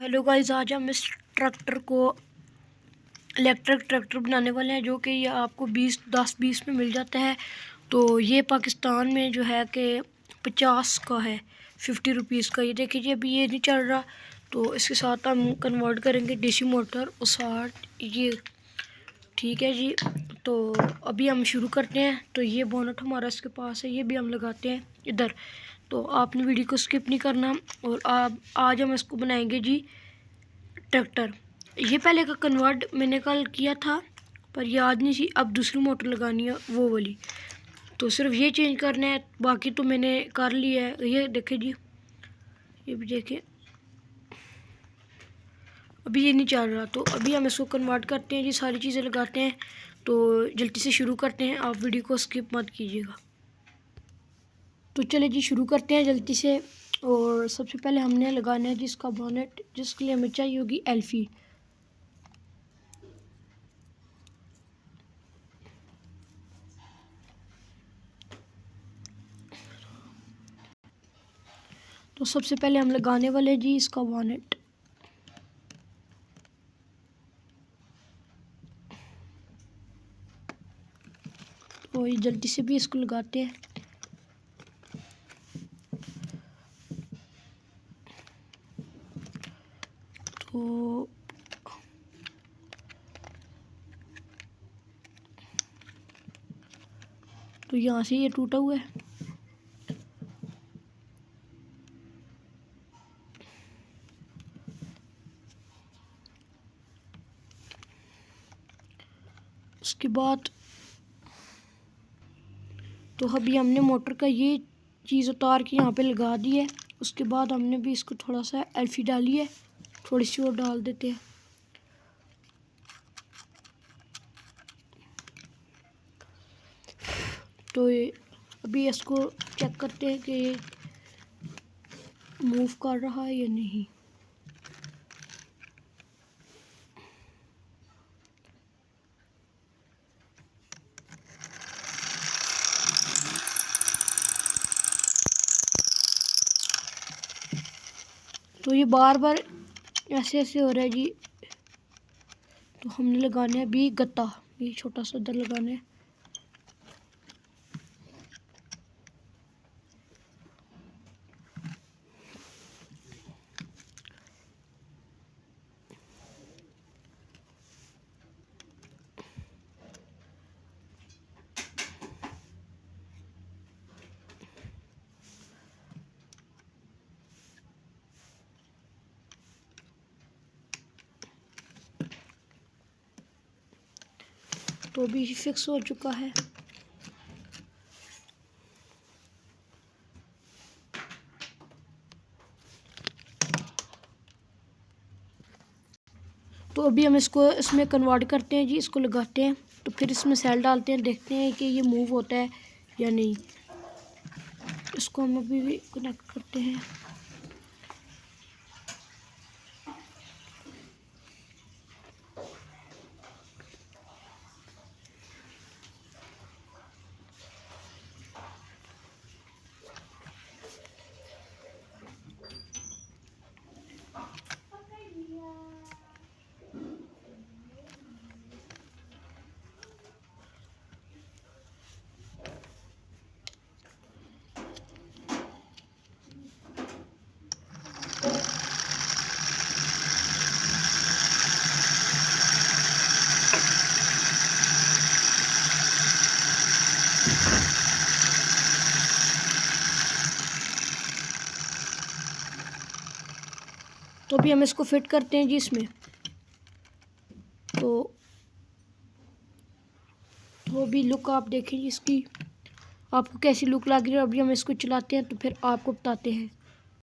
Hello guys, आज हम इस ट्रैक्टर को इलेक्ट्रिक ट्रैक्टर बनाने वाले हैं जो कि ये आपको 10-20 में मिल जाता है। तो ये पाकिस्तान में जो है कि 50 का है, 50 रुपीज़ का। ये देखिए जी, अभी ये नहीं चल रहा, तो इसके साथ हम कन्वर्ट करेंगे डीसी मोटर और 60 ये। ठीक है जी, तो अभी हम शुरू करते हैं। तो ये बोनट हमारा इसके पास है, ये भी हम लगाते हैं इधर। तो आपने वीडियो को स्किप नहीं करना। और आज हम इसको बनाएंगे जी ट्रैक्टर। ये पहले का कन्वर्ट मैंने कल किया था पर याद नहीं थी, अब दूसरी मोटर लगानी है वो वाली। तो सिर्फ ये चेंज करना है, बाकी तो मैंने कर लिया है। ये देखे जी, ये भी देखे, अभी ये नहीं चल रहा। तो अभी हम इसको कन्वर्ट करते हैं जी, सारी चीज़ें लगाते हैं। तो जल्दी से शुरू करते हैं, आप वीडियो को स्किप मत कीजिएगा। तो चले जी, शुरू करते हैं जल्दी से। और सबसे पहले हमने लगाना है जिसका बोनेट, जिसके लिए हमें चाहिए होगी एल्फी। तो सबसे पहले हम लगाने वाले जी इसका बोनेट। तो ये जल्दी से भी इसको लगाते हैं। तो यहाँ से ये टूटा हुआ है। उसके बाद तो अभी हमने मोटर का ये चीज़ उतार के यहाँ पे लगा दी है। उसके बाद हमने भी इसको थोड़ा सा एल्फी डाली है, थोड़ी सी और डाल देते हैं। तो ये अभी इसको चेक करते हैं कि ये मूव कर रहा है या नहीं। तो ये बार बार ऐसे ऐसे हो रहा है जी। तो हमने लगाने हैं अभी गत्ता, ये छोटा सा इधर लगाना है। तो अभी फिक्स हो चुका है। तो अभी हम इसको इसमें कन्वर्ट करते हैं जी, इसको लगाते हैं। तो फिर इसमें सेल डालते हैं, देखते हैं कि ये मूव होता है या नहीं। इसको हम अभी भी कनेक्ट करते हैं। तो अभी हम इसको फिट करते हैं जी इसमें। तो अभी लुक आप देखें इसकी, आपको कैसी लुक लग रही है। अभी हम इसको चलाते हैं तो फिर आपको बताते हैं।